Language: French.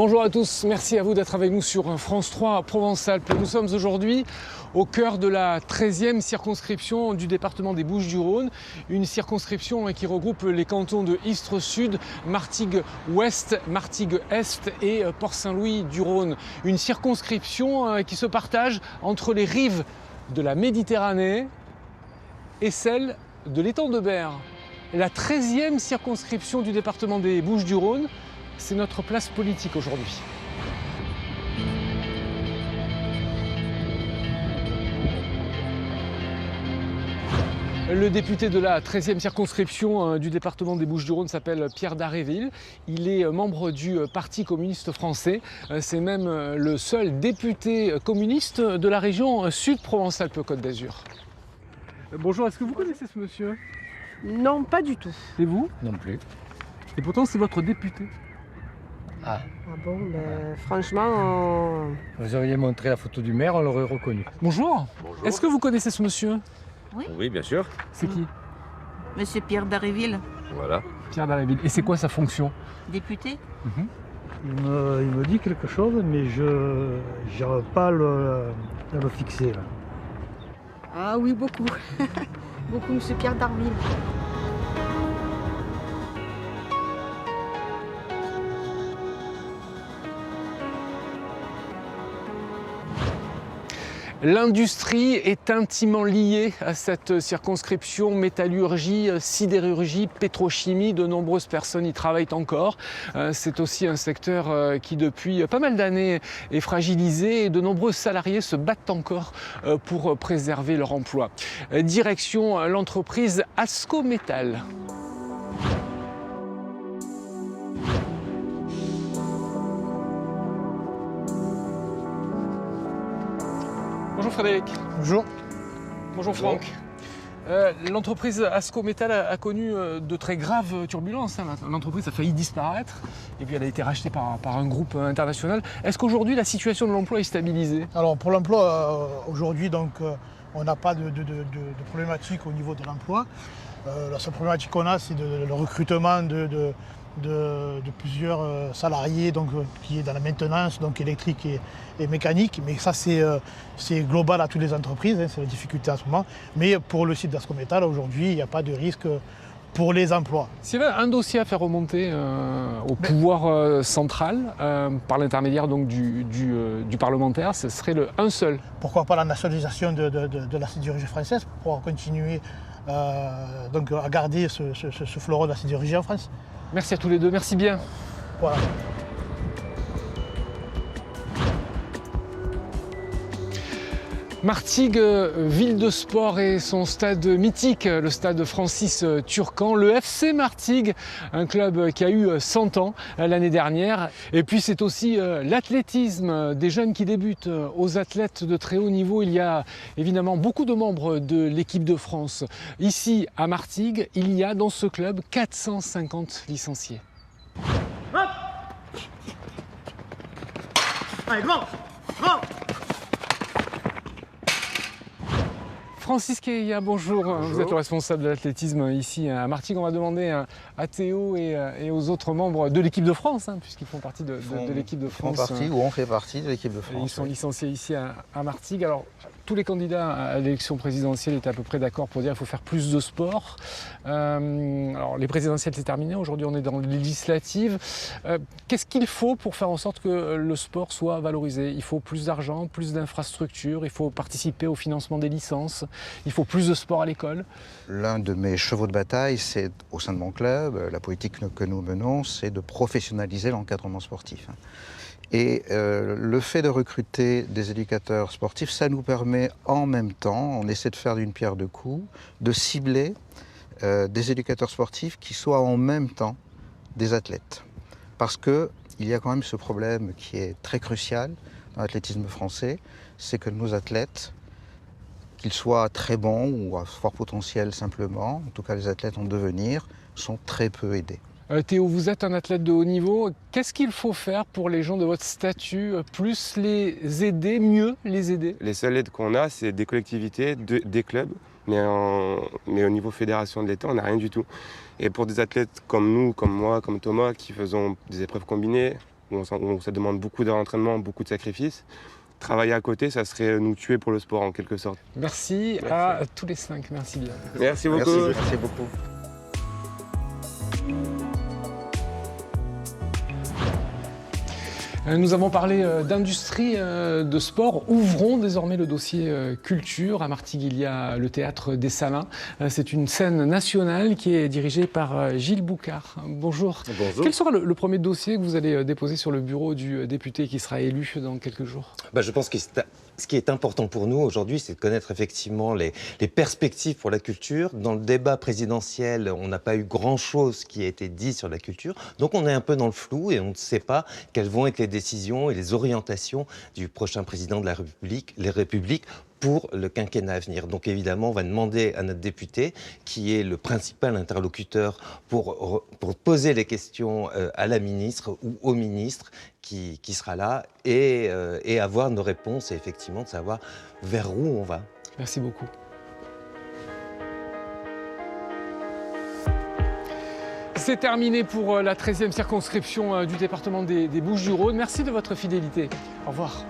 Bonjour à tous, merci à vous d'être avec nous sur France 3 Provence-Alpes. Nous sommes aujourd'hui au cœur de la 13e circonscription du département des Bouches-du-Rhône, une circonscription qui regroupe les cantons de Istres-Sud, Martigues-Ouest, Martigues-Est et Port-Saint-Louis-du-Rhône. Une circonscription qui se partage entre les rives de la Méditerranée et celle de l'étang de Berre. La 13e circonscription du département des Bouches-du-Rhône, c'est notre place politique aujourd'hui. Le député de la 13e circonscription du département des Bouches-du-Rhône s'appelle Pierre Dharréville. Il est membre du Parti communiste français. C'est même le seul député communiste de la région Sud Provence-Alpes-Côte d'Azur. Bonjour, est-ce que vous connaissez ce monsieur? Non, pas du tout. Et vous? Non plus. Et pourtant c'est votre député. Ah, Ah bon, ben, franchement, vous auriez montré la photo du maire, on l'aurait reconnu. Bonjour. Bonjour. Est-ce que vous connaissez ce monsieur? Oui, bien sûr. C'est qui? Monsieur Pierre Dharréville, Voilà. Pierre Dharréville. Et c'est quoi sa fonction? député. Il me dit quelque chose, mais je n'arrive pas à le fixer. Là. ah oui, beaucoup. Beaucoup, monsieur Pierre Dharréville. L'industrie est intimement liée à cette circonscription, métallurgie, sidérurgie, pétrochimie, de nombreuses personnes y travaillent encore. C'est aussi un secteur qui depuis pas mal d'années est fragilisé et de nombreux salariés se battent encore pour préserver leur emploi. Direction l'entreprise Ascométal. Bonjour Frédéric. Bonjour. Bonjour Franck. L'entreprise Ascométal a connu de très graves turbulences. L'entreprise a failli disparaître et puis elle a été rachetée par un groupe international. Est-ce qu'aujourd'hui la situation de l'emploi est stabilisée? Alors pour l'emploi, aujourd'hui, on n'a pas de problématique au niveau de l'emploi. La seule problématique qu'on a, c'est le recrutement de plusieurs salariés qui est dans la maintenance, donc électrique et mécanique. Mais ça, c'est global à toutes les entreprises, c'est la difficulté en ce moment. Mais pour le site d'Ascométal, aujourd'hui, il n'y a pas de risque pour les emplois. S'il y avait un dossier à faire remonter au pouvoir central, par l'intermédiaire donc du parlementaire, ce serait un seul. Pourquoi pas la nationalisation de la sidérurgie française pour continuer à garder ce fleuron de la sidérurgie en France. Merci à tous les deux, merci bien. Voilà. Martigues, ville de sport et son stade mythique, le stade Francis Turcan, le FC Martigues, un club qui a eu 100 ans l'année dernière. Et puis c'est aussi l'athlétisme, des jeunes qui débutent, aux athlètes de très haut niveau. Il y a évidemment beaucoup de membres de l'équipe de France. Ici à Martigues, il y a dans ce club 450 licenciés. Hop. Allez, devant. Devant. Francis Keia, bonjour. Vous êtes le responsable de l'athlétisme ici à Martigues. On va demander à Théo et aux autres membres de l'équipe de France, puisqu'ils font partie de l'équipe de France. On fait partie de l'équipe de France. Ils sont licenciés ici à Martigues. Alors, tous les candidats à l'élection présidentielle étaient à peu près d'accord pour dire qu'il faut faire plus de sport. Alors, les présidentielles, c'est terminé. Aujourd'hui, on est dans les législatives. Qu'est-ce qu'il faut pour faire en sorte que le sport soit valorisé? Il faut plus d'argent, plus d'infrastructures, il faut participer au financement des licences, il faut plus de sport à l'école. L'un de mes chevaux de bataille, c'est au sein de mon club, la politique que nous menons, c'est de professionnaliser l'encadrement sportif. Et le fait de recruter des éducateurs sportifs, ça nous permet en même temps, on essaie de faire d'une pierre deux coups, de cibler des éducateurs sportifs qui soient en même temps des athlètes. Parce qu'il y a quand même ce problème qui est très crucial dans l'athlétisme français, c'est que nos athlètes, qu'ils soient très bons ou à fort potentiel simplement, en tout cas les athlètes en devenir, sont très peu aidés. Théo, vous êtes un athlète de haut niveau. Qu'est-ce qu'il faut faire pour les gens de votre statut? Plus les aider, mieux les aider? Les seules aides qu'on a, c'est des collectivités, des clubs, mais au niveau fédération de l'État, on n'a rien du tout. Et pour des athlètes comme nous, comme moi, comme Thomas, qui faisons des épreuves combinées, où ça demande beaucoup d'entraînement, beaucoup de sacrifices. Travailler à côté, ça serait nous tuer pour le sport en quelque sorte. Merci à tous les 5, merci bien. Merci beaucoup. Merci beaucoup. Nous avons parlé d'industrie, de sport. Ouvrons désormais le dossier culture. À Martigues, il y a le Théâtre des Salins. C'est une scène nationale qui est dirigée par Gilles Boucard. Bonjour. Bonjour. Quel sera le premier dossier que vous allez déposer sur le bureau du député qui sera élu dans quelques jours? Je pense que ce qui est important pour nous aujourd'hui, c'est de connaître effectivement les perspectives pour la culture. Dans le débat présidentiel, on n'a pas eu grand-chose qui a été dit sur la culture. Donc on est un peu dans le flou et on ne sait pas quelles vont être les décisions et les orientations du prochain président de la République, les Républiques, pour le quinquennat à venir. Donc évidemment, on va demander à notre député, qui est le principal interlocuteur pour poser les questions à la ministre ou au ministre qui sera là et avoir nos réponses et effectivement de savoir vers où on va. Merci beaucoup. C'est terminé pour la 13e circonscription du département des Bouches-du-Rhône. Merci de votre fidélité. Au revoir.